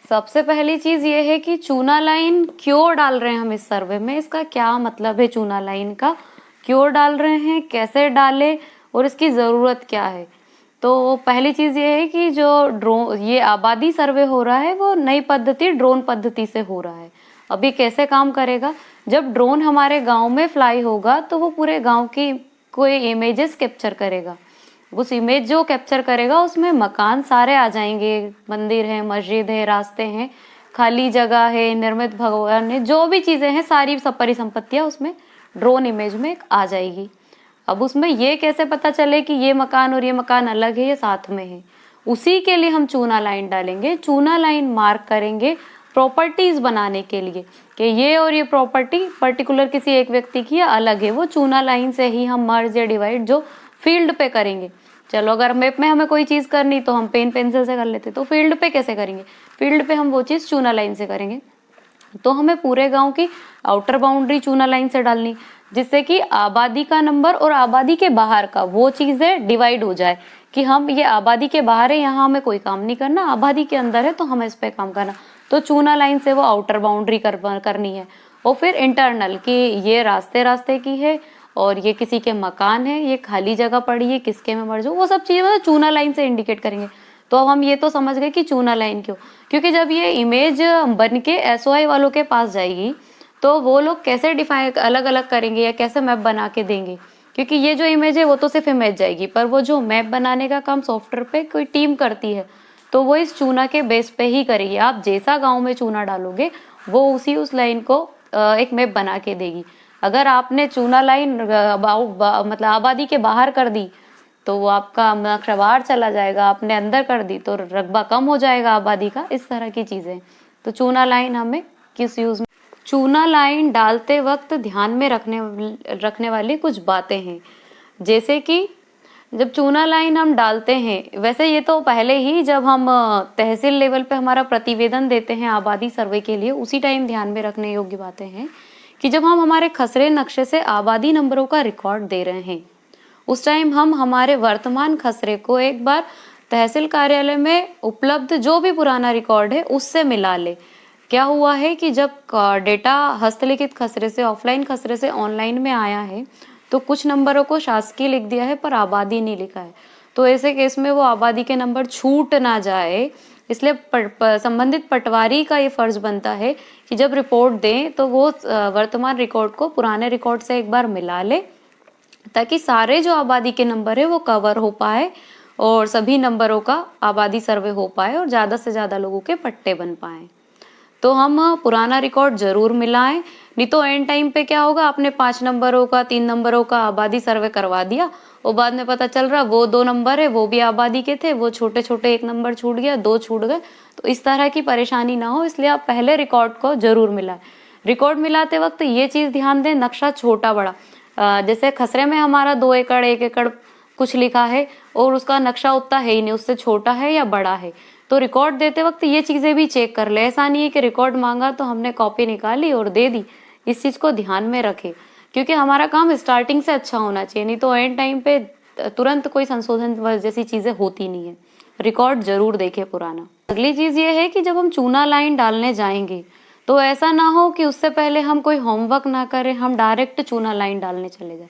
सबसे पहली चीज ये है कि चूना लाइन क्यों डाल रहे हैं हम इस सर्वे में, इसका क्या मतलब है, चूना लाइन का क्यों डाल रहे हैं, कैसे डाले और इसकी जरूरत क्या है। तो पहली चीज ये है कि जो ड्रोन ये आबादी सर्वे हो रहा है वो नई पद्धति ड्रोन पद्धति से हो रहा है। अभी कैसे काम करेगा, जब ड्रोन हमारे गांव में फ्लाई होगा तो वो पूरे गांव की कोई इमेजेस कैप्चर करेगा। उस इमेज जो कैप्चर करेगा उसमें मकान सारे आ जाएंगे, मंदिर है, मस्जिद है, रास्ते हैं, खाली जगह है, निर्मित भवन है, जो भी चीजें हैं सारी सब परिसंपत्तियां उसमें ड्रोन इमेज में आ जाएगी। अब उसमें ये कैसे पता चले कि ये मकान और ये मकान अलग है या साथ में है, उसी के लिए हम चूना लाइन डालेंगे। चूना लाइन मार्क करेंगे प्रॉपर्टीज बनाने के लिए कि ये और ये प्रॉपर्टी पर्टिकुलर किसी एक व्यक्ति की या अलग है, वो चूना लाइन से ही हम मर्ज या डिवाइड जो फील्ड पे करेंगे। चलो अगर मैप में हमें कोई चीज करनी तो हम पेन पेंसिल से कर लेते, तो फील्ड पे कैसे करेंगे, फील्ड पे हम वो चीज चूना लाइन से करेंगे। तो हमें पूरे गांव की आउटर बाउंड्री चूना लाइन से डालनी, जिससे कि आबादी का नंबर और आबादी के बाहर का वो चीजें डिवाइड हो जाए कि हम ये आबादी के बाहर है, यहाँ हमें कोई काम नहीं करना, आबादी के अंदर है तो हमें इस पे काम करना। तो चूना लाइन से वो आउटर बाउंड्री करनी है। और फिर इंटरनल कि ये रास्ते रास्ते की है और ये किसी के मकान है, ये खाली जगह पड़ी है, किसके में मर्ज हो, वो सब चीजें मतलब चूना लाइन से इंडिकेट करेंगे। तो अब हम ये तो समझ गए कि चूना लाइन क्यों, क्योंकि जब ये इमेज बन के एसओआई वालों के पास जाएगी तो वो लोग कैसे डिफाइन अलग अलग करेंगे या कैसे मैप बना के देंगे, क्योंकि ये जो इमेज है वो तो सिर्फ इमेज जाएगी, पर वो जो मैप बनाने का काम सॉफ्टवेयर पे कोई टीम करती है तो वो इस चूना के बेस पे ही करेगी। आप जैसा गांव में चूना डालोगे वो उस लाइन को एक मैप बना के देगी। अगर आपने चूना लाइन मतलब आबादी के बाहर कर दी तो वो आपका नक्शा बाहर चला जाएगा, आपने अंदर कर दी तो रकबा कम हो जाएगा आबादी का, इस तरह की चीजें। तो चूना लाइन हमें किस यूज में, चूना लाइन डालते वक्त ध्यान में रखने वाली कुछ बातें हैं। जैसे कि जब चूना लाइन हम डालते हैं, वैसे ये तो पहले ही जब हम तहसील लेवल पे हमारा प्रतिवेदन देते हैं आबादी सर्वे के लिए, उसी टाइम ध्यान में रखने योग्य बातें हैं कि जब हम हमारे खसरे नक्शे से आबादी नंबरों का रिकॉर्ड दे रहे हैं उस टाइम हम हमारे वर्तमान खसरे को एक बार तहसील कार्यालय में उपलब्ध जो भी पुराना रिकॉर्ड है उससे मिला ले। क्या हुआ है कि जब डेटा हस्तलिखित खसरे से ऑफलाइन खसरे से ऑनलाइन में आया है तो कुछ नंबरों को शासकीय लिख दिया है पर आबादी नहीं लिखा है, तो ऐसे केस में वो आबादी के नंबर छूट ना जाए, इसलिए संबंधित पटवारी का ये फर्ज बनता है कि जब रिपोर्ट दें तो वो वर्तमान रिकॉर्ड को पुराने रिकॉर्ड से एक बार मिला ले, ताकि सारे जो आबादी के नंबर है वो कवर हो पाए और सभी नंबरों का आबादी सर्वे हो पाए और ज्यादा से ज्यादा लोगों के पट्टे बन पाए। तो हम पुराना रिकॉर्ड जरूर मिलाएं, नहीं तो एंड टाइम पे क्या होगा, आपने 5 नंबरों का 3 नंबरों का आबादी सर्वे करवा दिया और बाद में पता चल रहा वो 2 नंबर है वो भी आबादी के थे, वो छोटे छोटे 1 नंबर छूट गया, 2 छूट गए। तो इस तरह की परेशानी ना हो, इसलिए आप पहले रिकॉर्ड को जरूर मिलाएं। रिकॉर्ड मिलाते वक्त ये चीज ध्यान दें, नक्शा छोटा बड़ा, जैसे खसरे में हमारा 2 एकड़ 1 एकड़ कुछ लिखा है और उसका नक्शा उतना है ही नहीं, उससे छोटा है या बड़ा है, तो रिकॉर्ड देते वक्त ये चीजें भी चेक कर ले। ऐसा नहीं है कि रिकॉर्ड मांगा तो हमने कॉपी निकाली और दे दी, इस चीज को ध्यान में रखे, क्योंकि हमारा काम स्टार्टिंग से अच्छा होना चाहिए, नहीं तो एंड टाइम पे तुरंत कोई संशोधन जैसी चीजें होती नहीं है। रिकॉर्ड जरूर देखे पुराना। अगली चीज ये है कि जब हम चूना लाइन डालने जाएंगे तो ऐसा ना हो कि उससे पहले हम कोई होमवर्क ना करें, हम डायरेक्ट चूना लाइन डालने चले जाए।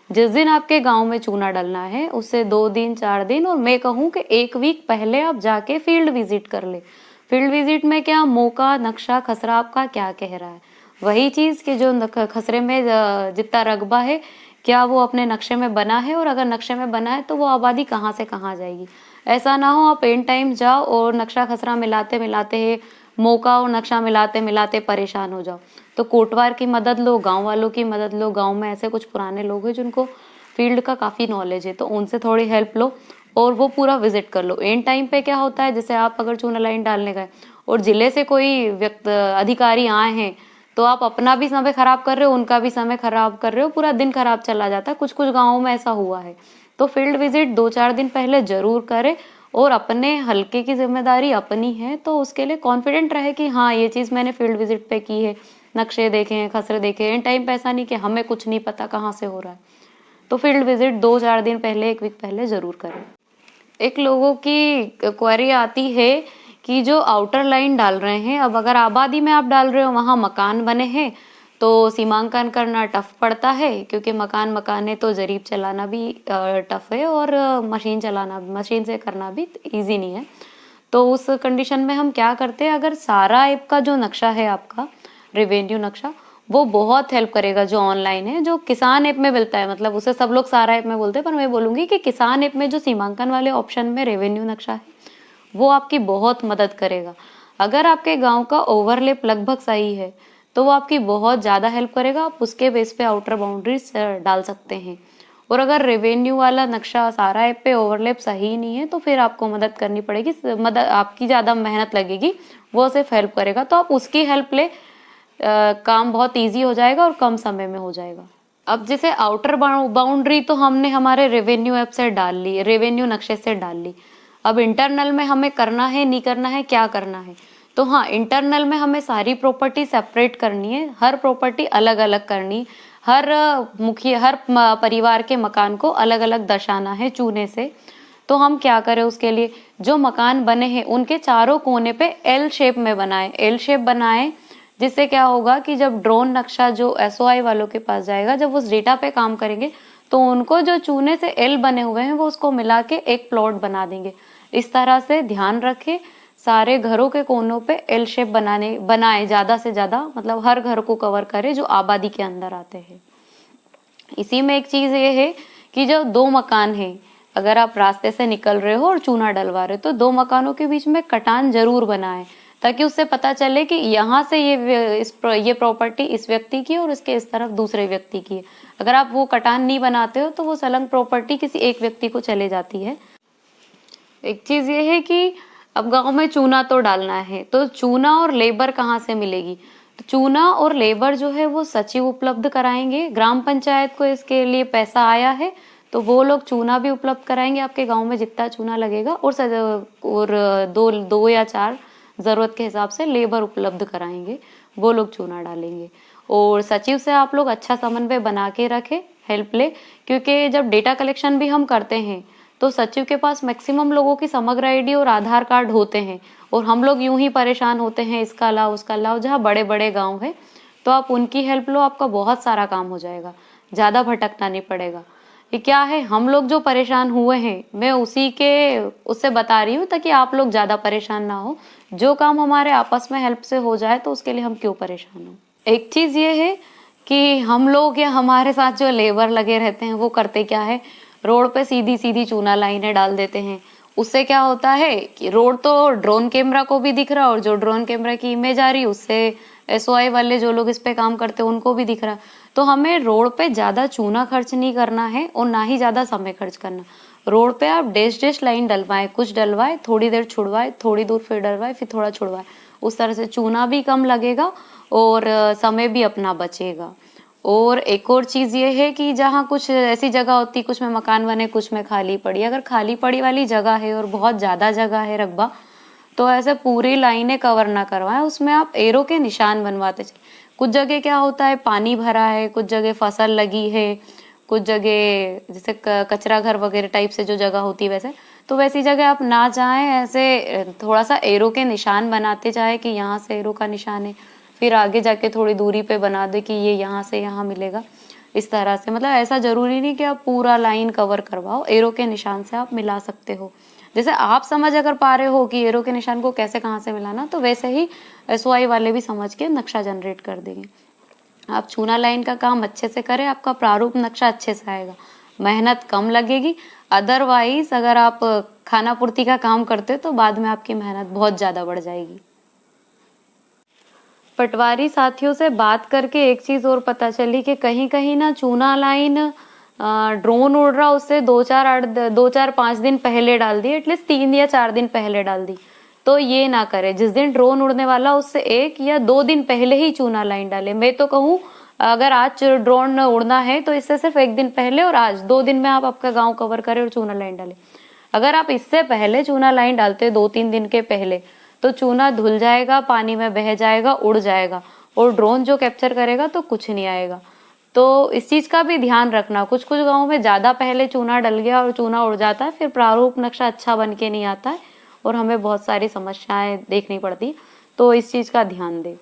जिस दिन आपके गांव में चूना डलना है उससे 2 दिन 4 दिन और मैं कहूँ कि 1 वीक पहले आप जाके फील्ड विजिट कर ले। फील्ड विजिट में क्या मौका नक्शा खसरा आपका क्या कह रहा है, वही चीज कि जो खसरे में जितना रकबा है क्या वो अपने नक्शे में बना है, और अगर नक्शे में बना है तो वो आबादी कहाँ से कहाँ जाएगी। ऐसा ना हो आप एंड टाइम जाओ और नक्शा खसरा मिलाते मिलाते मौका और नक्शा मिलाते मिलाते परेशान हो जाओ। तो कोटवार की मदद लो, गांव वालों की मदद लो, गांव में ऐसे कुछ पुराने लोग हैं जिनको फील्ड का काफी नॉलेज है, तो उनसे थोड़ी हेल्प लो और वो पूरा विजिट कर लो। एंड टाइम पे क्या होता है, जैसे आप अगर चूना लाइन डालने गए और जिले से कोई अधिकारी आए हैं तो आप अपना भी समय खराब कर रहे हो, उनका भी समय खराब कर रहे हो, पूरा दिन खराब चला जाता है। कुछ कुछ गाँवों में ऐसा हुआ है। तो फील्ड विजिट 2-4 दिन पहले जरूर करें और अपने हल्के की जिम्मेदारी अपनी है तो उसके लिए कॉन्फिडेंट रहे कि हाँ ये चीज मैंने फील्ड विजिट पे की है, नक्शे देखे हैं, खसरे देखे हैं। इन टाइम पे ऐसा नहीं कि हमें कुछ नहीं पता कहाँ से हो रहा है, तो फील्ड विजिट 2-4 दिन पहले 1 वीक पहले जरूर करें। एक लोगों की क्वेरी आती है कि जो आउटर लाइन डाल रहे हैं, अब अगर आबादी में आप डाल रहे हो, वहाँ मकान बने हैं, तो सीमांकन करना टफ पड़ता है, क्योंकि मकान है तो जरीब चलाना भी टफ है, और मशीन से करना भी इजी नहीं है। तो उस कंडीशन में हम क्या करते हैं, अगर सारा ऐप का जो नक्शा है आपका, रेवेन्यू नक्शा, वो बहुत हेल्प करेगा। जो ऑनलाइन है, जो किसान ऐप में मिलता है, मतलब उसे सब लोग सारा ऐप में बोलते हैं, पर मैं बोलूंगी कि किसान ऐप में जो सीमांकन वाले ऑप्शन में रेवेन्यू नक्शा है, वो आपकी बहुत मदद करेगा। अगर आपके गांव का ओवरलैप लगभग सही है, तो वो आपकी बहुत ज़्यादा हेल्प करेगा। आप उसके बेस पे आउटर बाउंड्रीज डाल सकते हैं। और अगर रेवेन्यू वाला नक्शा सारा ऐप पे ओवरलैप सही नहीं है, तो फिर आपको मदद करनी पड़ेगी, आपकी ज़्यादा मेहनत लगेगी, वो सिर्फ हेल्प करेगा। तो आप उसकी हेल्प ले, काम बहुत ईजी हो जाएगा और कम समय में हो जाएगा। अब जैसे आउटर बाउंड्री तो हमने हमारे रेवेन्यू ऐप से डाल ली, रेवेन्यू नक्शे से डाल ली। अब इंटरनल में हमें करना है, नहीं करना है, क्या करना है? तो हाँ, इंटरनल में हमें सारी प्रॉपर्टी सेपरेट करनी है, हर प्रॉपर्टी अलग अलग करनी, हर परिवार के मकान को अलग अलग दर्शाना है चूने से। तो हम क्या करें उसके लिए, जो मकान बने हैं उनके चारों कोने पे एल शेप में बनाए, एल शेप बनाए, जिससे क्या होगा कि जब ड्रोन नक्शा जो एसओआई वालों के पास जाएगा, जब उस डेटा पे काम करेंगे, तो उनको जो चूने से एल बने हुए हैं, वो उसको मिला के एक प्लॉट बना देंगे। इस तरह से ध्यान रखें, सारे घरों के कोनों पे एल शेप बनाए ज़्यादा से ज़्यादा, मतलब हर घर को कवर करे जो आबादी के अंदर आते हैं। इसी में एक चीज़ ये है कि जो दो मकान है, अगर आप रास्ते से निकल रहे हो और चूना डलवा रहे हो, तो दो मकानों के बीच में कटान जरूर बनाए, ताकि उससे पता चले कि यहाँ से ये प्रॉपर्टी इस व्यक्ति की और इसके इस तरफ दूसरे व्यक्ति की है। अगर आप वो कटान नहीं बनाते हो, तो वो सलंग प्रॉपर्टी किसी एक व्यक्ति को चले जाती है। एक चीज ये है कि अब गांव में चूना तो डालना है, तो चूना और लेबर कहाँ से मिलेगी? तो चूना और लेबर जो है वो सचिव उपलब्ध कराएंगे। ग्राम पंचायत को इसके लिए पैसा आया है, तो वो लोग चूना भी उपलब्ध कराएंगे आपके गांव में जितना चूना लगेगा, और दो या चार जरूरत के हिसाब से लेबर उपलब्ध कराएंगे, वो लोग चूना डालेंगे। और सचिव से आप लोग अच्छा समन्वय बना के रखे, हेल्प ले, क्योंकि जब डेटा कलेक्शन भी हम करते हैं, तो सचिव के पास मैक्सिमम लोगों की समग्र आईडी और आधार कार्ड होते हैं, और हम लोग यूं ही परेशान होते हैं, इसका लाओ उसका लाओ। जहाँ बड़े बड़े गांव है, तो आप उनकी हेल्प लो, आपका बहुत सारा काम हो जाएगा, ज्यादा भटकना नहीं पड़ेगा। ये क्या है, हम लोग जो परेशान हुए हैं, मैं उससे बता रही हूँ, ताकि आप लोग ज्यादा परेशान ना हो। जो काम हमारे आपस में हेल्प से हो जाए, तो उसके लिए हम क्यों परेशान हो। एक चीज ये है कि हम लोग या हमारे साथ जो लेबर लगे रहते हैं, वो करते क्या है, रोड पे सीधी सीधी चूना लाइनें डाल देते हैं। उससे क्या होता है कि रोड तो ड्रोन कैमरा को भी दिख रहा, और जो ड्रोन कैमरा की इमेज आ रही, उससे एसओआई वाले जो लोग इस पे काम करते हैं उनको भी दिख रहा। तो हमें रोड पे ज्यादा चूना खर्च नहीं करना है, और ना ही ज्यादा समय खर्च करना। रोड पे आप डैश लाइन डलवाएं, कुछ डलवाए, थोड़ी देर छुड़वाए, थोड़ी दूर फिर डलवाए, फिर थोड़ा छुड़वाए। उस तरह से चूना भी कम लगेगा और समय भी अपना बचेगा। और एक और चीज ये है कि जहाँ कुछ ऐसी जगह होती, कुछ में मकान बने, कुछ में खाली पड़ी, अगर खाली पड़ी वाली जगह है और बहुत ज्यादा जगह है रकबा, तो ऐसे पूरी लाइनें कवर ना करवाएं, उसमें आप एरो के निशान बनवाते चले। कुछ जगह क्या होता है, पानी भरा है, कुछ जगह फसल लगी है, कुछ जगह जैसे कचरा घर वगैरह टाइप से जो जगह होती है, वैसे तो वैसी जगह आप ना जाएं। ऐसे थोड़ा सा एरो के निशान बनाते जाए कि यहाँ से एरो का निशान है, फिर आगे जाके थोड़ी दूरी पे बना दे कि ये यहाँ से यहाँ मिलेगा। इस तरह से, मतलब ऐसा जरूरी नहीं कि आप पूरा लाइन कवर करवाओ, एरो के निशान से आप मिला सकते हो। जैसे आप समझ अगर पा रहे हो कि एरो के निशान को कैसे कहाँ से मिलाना, तो वैसे ही एसओआई वाले भी समझ के नक्शा जनरेट कर देंगे। आप चूना लाइन का काम अच्छे से करें, आपका प्रारूप नक्शा अच्छे से आएगा, मेहनत कम लगेगी। अदरवाइज अगर आप खाना पूर्ति का काम करते, तो बाद में आपकी मेहनत बहुत ज्यादा बढ़ जाएगी। पटवारी साथियों से बात करके एक चीज और पता चली कि कहीं कहीं ना चूना लाइन ड्रोन उड़ रहा उससे 2-4-5 दिन पहले डाल दी, एटलीस्ट 3 या 4 दिन पहले डाल दी। तो ये ना करे, जिस दिन ड्रोन उड़ने वाला उससे 1 या 2 दिन पहले ही चूना लाइन डाले। मैं तो कहूँ, अगर आज ड्रोन उड़ना है, तो इससे सिर्फ 1 दिन पहले और आज 2 दिन में आप आपका गाँव कवर करें और चूना लाइन डाले। अगर आप इससे पहले चूना लाइन डालते 2-3 दिन के पहले, तो चूना धुल जाएगा, पानी में बह जाएगा, उड़ जाएगा, और ड्रोन जो कैप्चर करेगा तो कुछ नहीं आएगा। तो इस चीज का भी ध्यान रखना। कुछ गाँव में ज्यादा पहले चूना डल गया और चूना उड़ जाता है, फिर प्रारूप नक्शा अच्छा बन के नहीं आता है, और हमें बहुत सारी समस्याएं देखनी पड़ती, तो इस चीज़ का ध्यान दें।